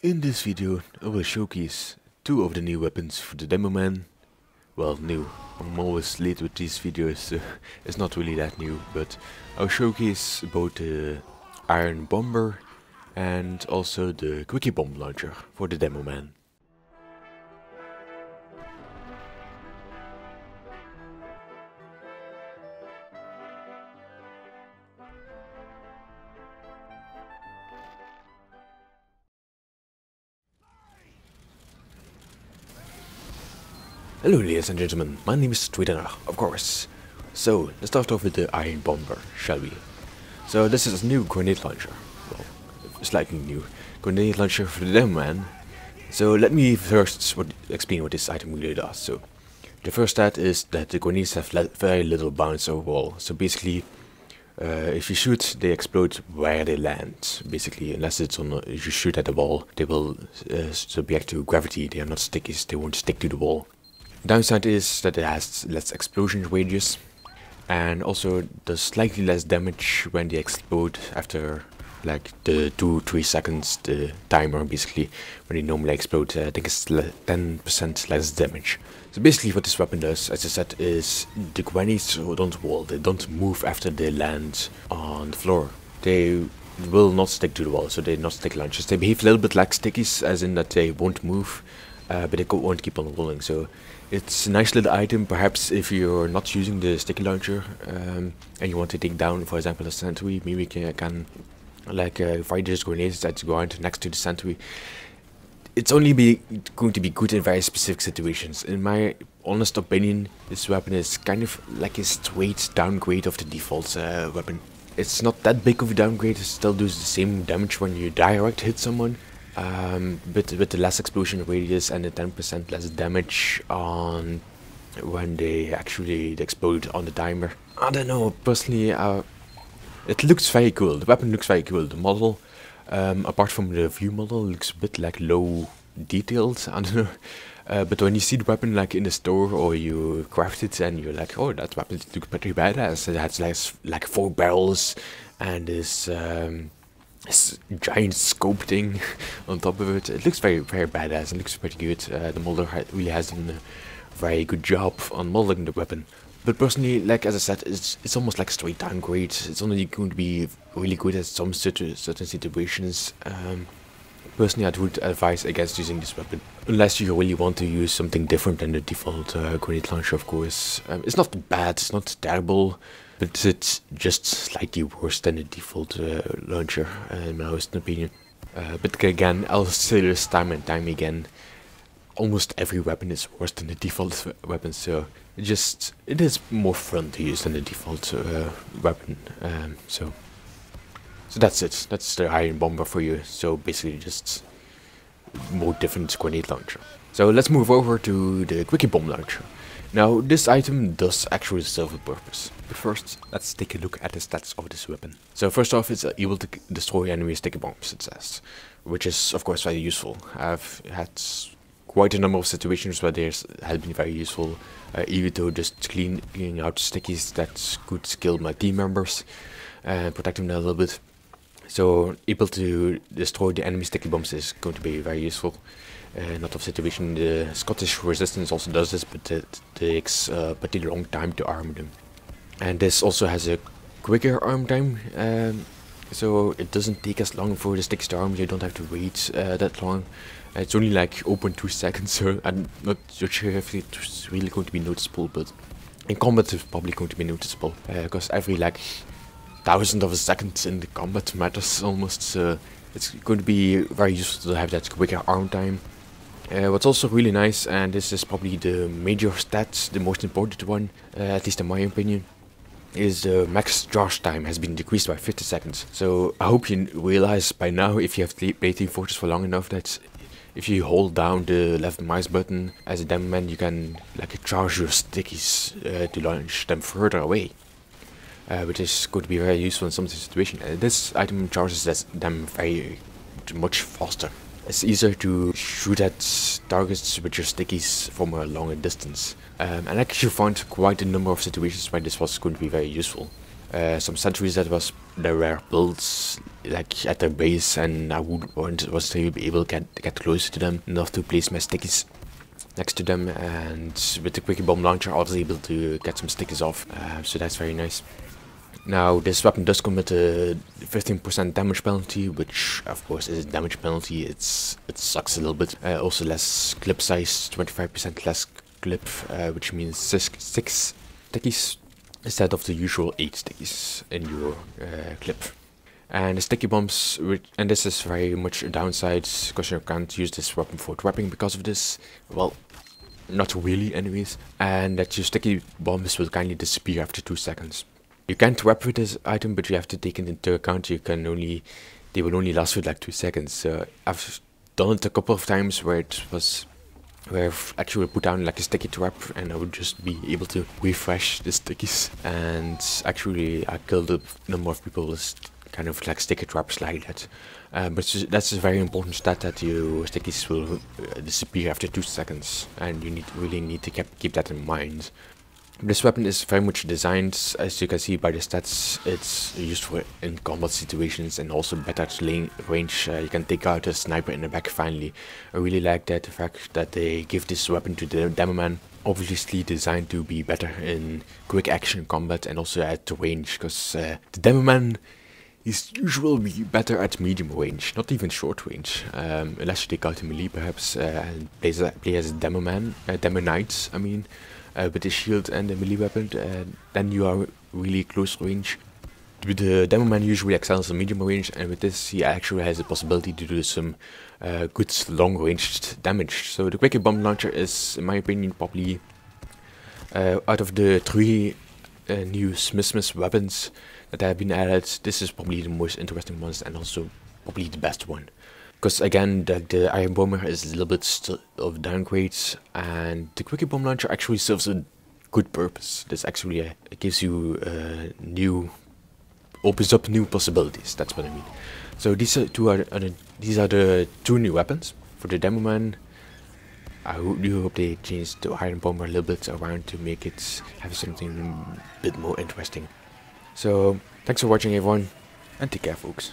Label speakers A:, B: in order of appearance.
A: In this video I will showcase two of the new weapons for the demo man. Well, new. I'm always late with these videos, so it's not really that new, but I'll showcase both the Iron Bomber and also the Quickiebomb Launcher for the demo man. Hello ladies and gentlemen, my name is Treetender, of course. So, let's start off with the Iron Bomber, shall we? So this is a new grenade launcher. Well, slightly new grenade launcher for the demo man. So let me first explain what this item really does. So, the first stat is that the grenades have very little bounce overall. So basically, if you shoot, they explode where they land. Basically, unless it's on if you shoot at the wall, they will subject to gravity. They are not stickies, they won't stick to the wall. Downside is that it has less explosion radius and also does slightly less damage when they explode after like the 2-3 seconds, the timer basically, when they normally explode. I think it's 10% less damage. So basically what this weapon does, as I said, is the grenades don't wall, they don't move after they land on the floor. They will not stick to the wall, so they're not stick launchers. They behave a little bit like stickies, as in that they won't move, but they won't keep on rolling. So it's a nice little item, perhaps if you're not using the sticky launcher and you want to take down, for example, a sentry. Maybe you can like fire these grenades that go out next to the sentry. It's only going to be good in very specific situations. In my honest opinion, this weapon is kind of like a straight downgrade of the default weapon. It's not that big of a downgrade, it still does the same damage when you direct hit someone. But with the less explosion radius and the 10% less damage on when they actually explode on the timer. I don't know, personally, it looks very cool. The weapon looks very cool. The model, apart from the view model, looks a bit like low detailed. I don't know. But when you see the weapon like in the store or you craft it and you're like, oh, that weapon looks pretty badass. It has like 4 barrels and this giant scope thing on top of it. It looks very badass. It looks pretty good. The model really has done a very good job on modeling the weapon. But personally, like as I said, it's almost like a straight downgrade. It's only going to be really good at some certain situations. Personally, I would advise against using this weapon, unless you really want to use something different than the default grenade launcher, of course. It's not bad, it's not terrible, but it's just slightly worse than the default launcher, in my honest opinion. But again, I'll say this time and time again, almost every weapon is worse than the default weapon, so it is more fun to use than the default weapon. So that's it. That's the Iron Bomber for you. So basically just more different grenade launcher. So let's move over to the Quickiebomb Launcher. Now this item does actually serve a purpose. But first, let's take a look at the stats of this weapon. So first off, it's able to destroy enemy sticky bombs, it says, which is of course very useful. I've had quite a number of situations where this has been very useful, even though just cleaning out stickies that could kill my team members and protect them a little bit. So able to destroy the enemy sticky bombs is going to be very useful. In a lot of situations, the Scottish resistance also does this, but it takes a pretty long time to arm them. And this also has a quicker arm time, so it doesn't take as long for the sticks to arm. You don't have to wait that long. It's only like 0.2 seconds, so I'm not so sure if it's really going to be noticeable, but in combat it's probably going to be noticeable, because every like 1,000th of a second in the combat matters almost, so it's going to be very useful to have that quicker arm time. What's also really nice, and this is probably the major stat, the most important one, at least in my opinion, is the max charge time has been decreased by 50 seconds. So I hope you realize by now, if you have played Team Fortress for long enough, that if you hold down the left mouse button as a demo man, you can like charge your stickies to launch them further away. Which is going to be very useful in some situations. This item charges them very much faster. It's easier to shoot at targets with your stickies from a longer distance. And I actually found quite a number of situations where this was going to be very useful. Some sentries that was the rare builds like at their base, and I was to be able to get closer to them enough to place my stickies next to them, and with the Quickiebomb Launcher I was able to get some stickies off, so that's very nice. Now this weapon does come with a 15% damage penalty, which of course is a damage penalty. It sucks a little bit. Also less clip size, 25% less clip, which means 6 stickies instead of the usual 8 stickies in your clip. And the sticky bombs, and this is very much a downside, because you can't use this weapon for trapping because of this. Well, not really anyways. And that your sticky bombs will kindly disappear after 2 seconds. You can trap with this item, but you have to take it into account they will only last for like 2 seconds. I've done it a couple of times where I've actually put down like a sticky trap, and I would just be able to refresh the stickies, and actually I killed a number of people with kind of like sticky traps like that. But that's a very important stat, that your stickies will disappear after 2 seconds, and you really need to keep that in mind. This weapon is very much designed, as you can see by the stats. It's used for in combat situations and also better at range. You can take out a sniper in the back finally. I really like that, the fact that they give this weapon to the demo man. Obviously designed to be better in quick action combat and also at range, because the demo man is usually better at medium range, not even short range, unless you take out a melee perhaps and play as a demo man, demo knight I mean. With the shield and the melee weapon, then you are really close range. The demo man usually excels in medium range, and with this he actually has the possibility to do some good long ranged damage. So the Quickiebomb Launcher is, in my opinion, probably out of the 3 new Smith weapons that have been added, this is probably the most interesting one, and also probably the best one. Because again, the Iron Bomber is a little bit of downgrades, and the Quickiebomb Launcher actually serves a good purpose. This actually it gives you opens up new possibilities. That's what I mean. So these are the 2 new weapons for the demo man. I do hope they changed the Iron Bomber a little bit around to make it have something a bit more interesting. So thanks for watching everyone, and take care folks.